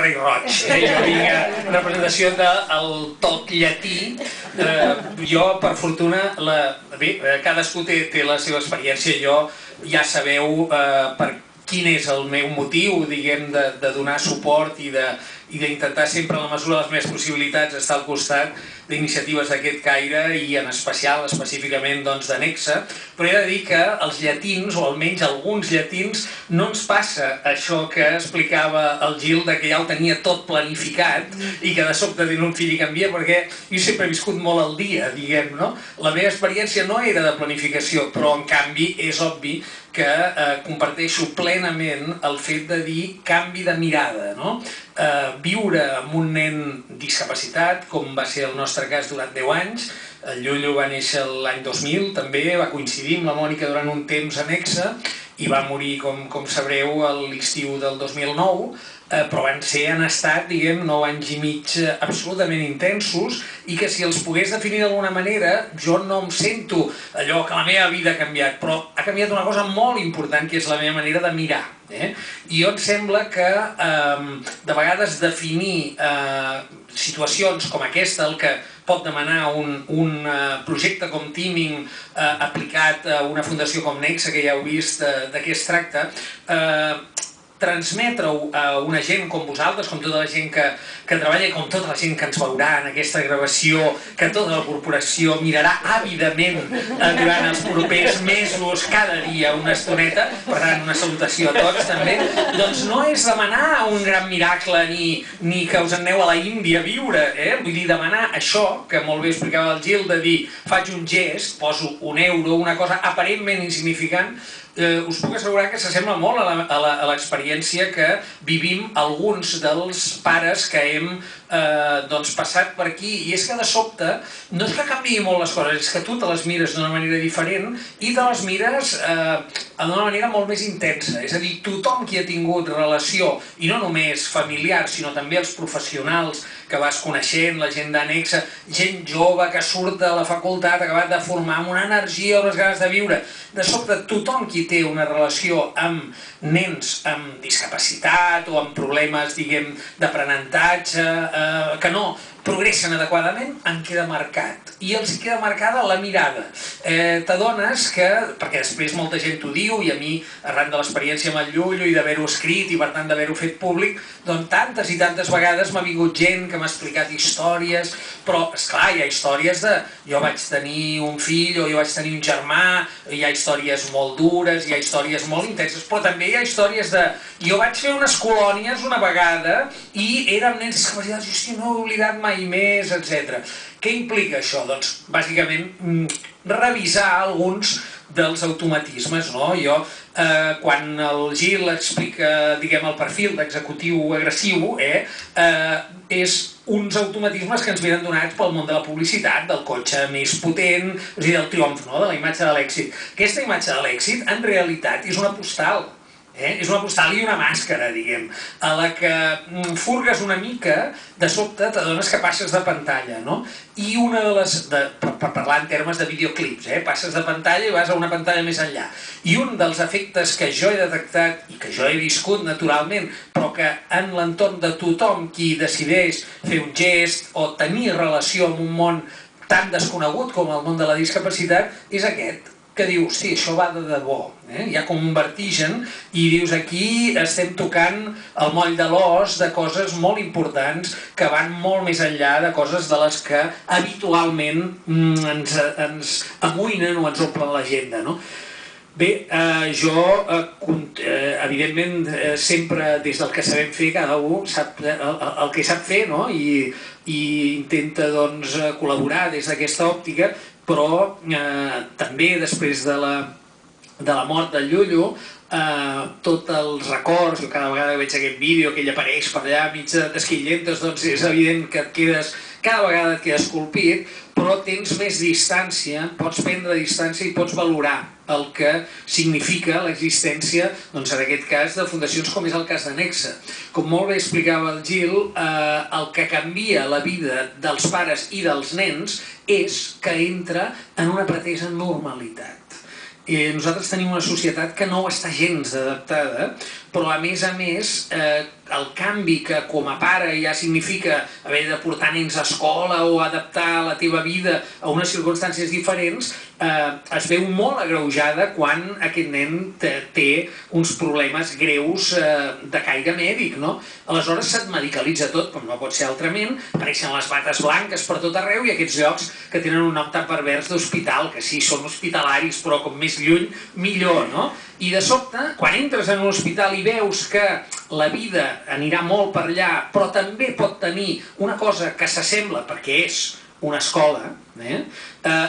Rei Roig. Jo vinc a representació del toc llatí. Jo, per fortuna, cadascú té la seva experiència. Jo ja sabeu quin és el meu motiu, diguem, de donar suport i d'intentar sempre, en la mesura de les meves possibilitats, estar al costat d'iniciatives d'aquest caire i en especial, específicament, de Nexe. Però he de dir que els llatins, o almenys alguns llatins, no ens passa això que explicava el Gil, que ja ho tenia tot planificat i que de sobte tenen un fill i canvia, perquè jo sempre he viscut molt al dia, diguem, no? La meva experiència no era de planificació, però en canvi és obvi que comparteixo plenament el fet de dir canvi de mirada, no? Viure amb un nen discapacitat, com va ser el nostre cas durant 10 anys, el Llullo va néixer l'any 2000, també va coincidir amb la Mònica durant un temps a Nexe i va morir, com sabreu, a l'estiu del 2009, però han estat, diguem, 9 anys i mig absolutament intensos i que si els pogués definir d'alguna manera, jo no em sento allò que la meva vida ha canviat, però ha canviat una cosa molt important, que és la meva manera de mirar. I jo em sembla que de vegades definir situacions com aquesta, el que pot demanar un projecte com Teaming aplicat a una fundació com Nexe, que ja heu vist de què es tracta, transmetre-ho a una gent com vosaltres, com tota la gent que treballa i com tota la gent que ens veurà en aquesta gravació, que tota la corporació mirarà àvidament durant els propers mesos, cada dia, una estoneta, per tant, una salutació a tots també, doncs no és demanar un gran miracle ni que us aneu a la Índia a viure, vull dir, demanar això, que molt bé explicava el Gil, de dir, faig un gest, poso un euro, una cosa aparentment insignificant, us puc assegurar que s'assembla molt a l'experiència que vivim alguns dels pares que hem passat per aquí. I és que de sobte no és que canviï molt les coses, és que tu te les mires d'una manera diferent i te les mires d'una manera molt més intensa. És a dir, tothom qui ha tingut relació, i no només familiar, sinó també els professionals que vas coneixent, la gent d'Nexe, gent jove que surt de la facultat, acabat de formar amb una energia o unes ganes de viure. De sobte, tothom qui té una relació amb nens amb discapacitat o amb problemes, diguem, d'aprenentatge, que no progressen adequadament, en queda marcat. I els queda marcada la mirada. T'adones que, perquè després molta gent t'ho diu, i a mi, arran de l'experiència amb el Llullo i d'haver-ho escrit i per tant d'haver-ho fet públic, doncs tantes i tantes vegades m'ha vingut gent que m'ha explicat històries, però, esclar, hi ha històries de jo vaig tenir un fill o jo vaig tenir un germà, hi ha històries molt dures, hi ha històries molt intenses, però també hi ha històries de jo vaig fer unes colònies una vegada i érem nens discapacitats, i hòstia, no he oblidat mai més, etc. Què implica això? Doncs, bàsicament, revisar alguns dels automatismes, no? Jo, quan el Gil explica, diguem, el perfil d'executiu agressiu, és uns automatismes que ens venen donats pel món de la publicitat, del cotxe més potent, és a dir, del triomf, de la imatge de l'èxit. Aquesta imatge de l'èxit, en realitat, és una postal. És una postal i una màscara, diguem, a la que furgues una mica, de sobte t'adones que passes de pantalla, no? I una de les, per parlar en termes de videoclips, passes de pantalla i vas a una pantalla més enllà. I un dels efectes que jo he detectat i que jo he viscut naturalment, però que en l'entorn de tothom qui decideix fer un gest o tenir relació amb un món tan desconegut com el món de la discapacitat, és aquest, que diu, sí, això va de debò. Hi ha com un vertigen i dius, aquí estem tocant el moll de l'os de coses molt importants que van molt més enllà de coses de les que habitualment ens amoïnen o ens omplen l'agenda. Bé, jo, evidentment, sempre des del que sabem fer, cada un sap el que sap fer i intenta col·laborar des d'aquesta òptica, però també després de la mort del Llullo, tots els records, jo cada vegada que veig aquest vídeo que ell apareix per allà mig d'esquillentes, doncs és evident que cada vegada et quedes colpit, però tens més distància, pots prendre distància i pots valorar el que significa l'existència, doncs en aquest cas, de fundacions com és el cas de Nexe. Com molt bé explicava el Gil, el que canvia la vida dels pares i dels nens és que entra en una pretesa normalitat. Nosaltres tenim una societat que no està gens adaptada, però a més el canvi que com a pare ja significa haver de portar nens a escola o adaptar la teva vida a unes circumstàncies diferents, es veu molt agreujada quan aquest nen té uns problemes greus de caire mèdic, no? Aleshores se't medicalitza tot, com no pot ser altrament, apareixen les bates blanques per tot arreu i aquests llocs que tenen un nom tan pervers d'hospital, que sí, són hospitalaris, però com més lluny, millor, no? I de sobte, quan entres en un hospital i veus que la vida anirà molt per allà, però també pot tenir una cosa que s'assembla, perquè és una escola,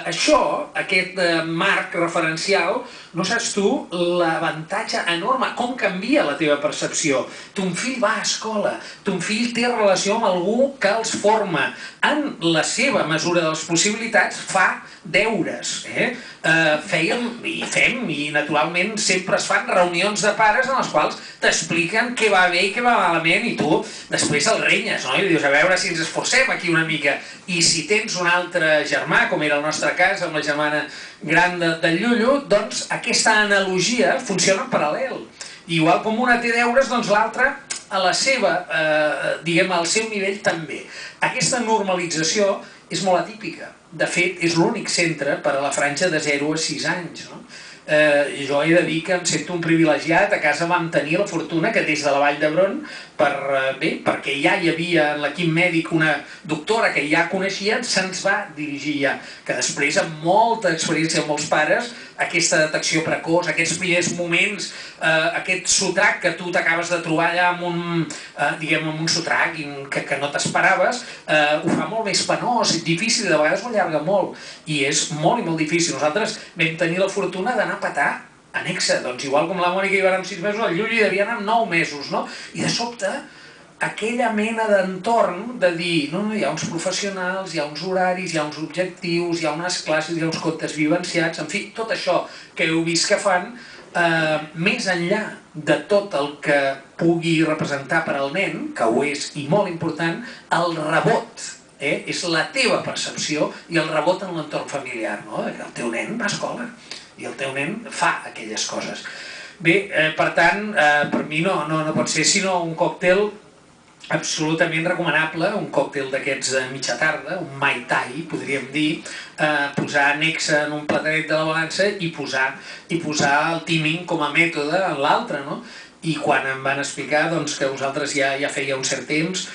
això, aquest marc referencial, no saps tu l'avantatge enorme, com canvia la teva percepció. Ton fill va a escola, ton fill té relació amb algú que els forma, en la seva mesura de les possibilitats fa deures. Fèiem i fem, i naturalment sempre es fan reunions de pares en les quals t'expliquen què va bé i què va malament, i tu després el renyes, no? I dius, a veure si ens esforcem aquí una mica. I si tens un altre germà, com era el nostre cas, amb la germana gran del Llullo, doncs aquesta analogia funciona en paral·lel. Igual com una té deures, doncs l'altra a la seva, diguem, al seu nivell també. Aquesta normalització és molt atípica. De fet, és l'únic centre per a la franja de 0 a 6 anys. Jo he de dir que em sento un privilegiat. A casa vam tenir la fortuna que des de la Vall d'Hebron, perquè ja hi havia en l'equip mèdic una doctora que ja coneixien, se'ns va dirigir ja, que després amb molta experiència amb molts pares, aquesta detecció precoç, aquests primers moments, aquest sotrac que tu t'acabes de trobar allà amb un sotrac que no t'esperaves, ho fa molt més penós, difícil, de vegades ho allarga molt, i és molt i molt difícil. Nosaltres vam tenir la fortuna d'anar a petar anexa, doncs igual com la Mònica hi va anar amb 6 mesos, el Llulli devia anar amb 9 mesos, no? I de sobte, aquella mena d'entorn de dir, no, hi ha uns professionals, hi ha uns horaris, hi ha uns objectius, hi ha unes classes, hi ha uns comptes vivenciats, en fi, tot això que heu vist que fan, més enllà de tot el que pugui representar per al nen, que ho és i molt important, el rebot. És la teva percepció i el rebot en l'entorn familiar, no? El teu nen va a escola i el teu nen fa aquelles coses. Bé, per tant, per mi no pot ser sinó un còctel absolutament recomanable, un còctel d'aquests de mitja tarda, un Mai Tai, podríem dir, posar Nexa en un platanet de la balança i posar el tíming com a mètode en l'altre, no? I quan em van explicar que vosaltres ja feia un cert temps,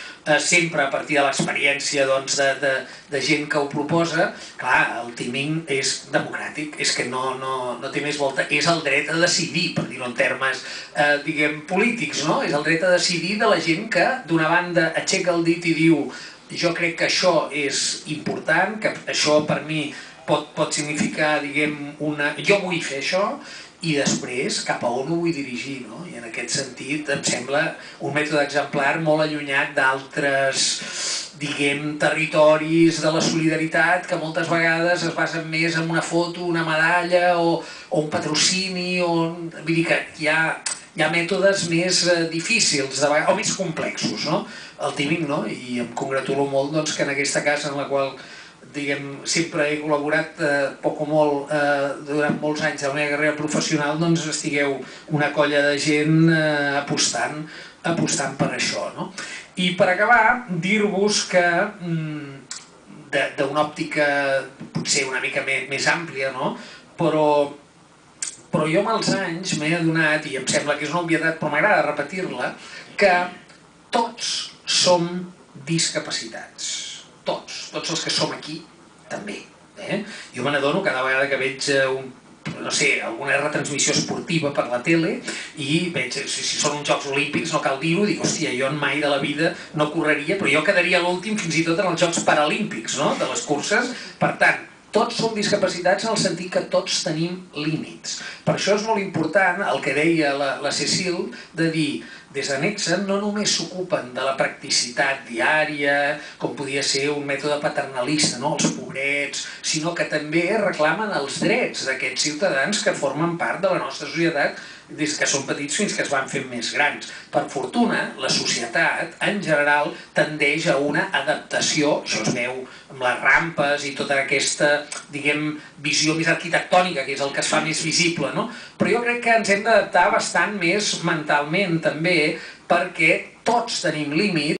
sempre a partir de l'experiència de gent que ho proposa, clar, el tíming és democràtic, és que no té més volta, és el dret a decidir, per dir-ho en termes, diguem, polítics, no? És el dret a decidir de la gent que, d'una banda, aixeca el dit i diu jo crec que això és important, que això per mi pot significar, diguem, jo vull fer això, i després cap a on ho vull dirigir, no? I en aquest sentit em sembla un mètode exemplar molt allunyat d'altres, diguem, territoris de la solidaritat que moltes vegades es basen més en una foto, una medalla o un patrocini, vull dir que hi ha mètodes més difícils o més complexos, no? El tíming, no? I em congratulo molt que en aquesta casa en la qual sempre he col·laborat poc o molt durant molts anys de la meva carrera professional, doncs estigueu una colla de gent apostant per això. I per acabar, dir-vos que d'una òptica potser una mica més àmplia, però jo amb els anys m'he adonat, i em sembla que és una obvietat però m'agrada repetir-la, que tots som discapacitats. Tots els que som aquí, també. Jo me n'adono cada vegada que veig alguna retransmissió esportiva per la tele i veig, si són uns Jocs Olímpics, no cal dir-ho, dic, hòstia, jo mai de la vida no correria, però jo quedaria l'últim fins i tot en els Jocs Paralímpics, de les curses. Per tant, tots som discapacitats en el sentit que tots tenim límits. Per això és molt important el que deia la Cecil, de dir, des de Nexa no només s'ocupen de la practicitat diària, com podia ser un mètode paternalista, els pobrets, sinó que també reclamen els drets d'aquests ciutadans que formen part de la nostra societat des que són petits fins que es van fent més grans. Per fortuna, la societat, en general, tendeix a una adaptació, això es veu amb les rampes i tota aquesta, diguem, visió més arquitectònica, que és el que es fa més visible, no? Però jo crec que ens hem d'adaptar bastant més mentalment, també, perquè tots tenim límit,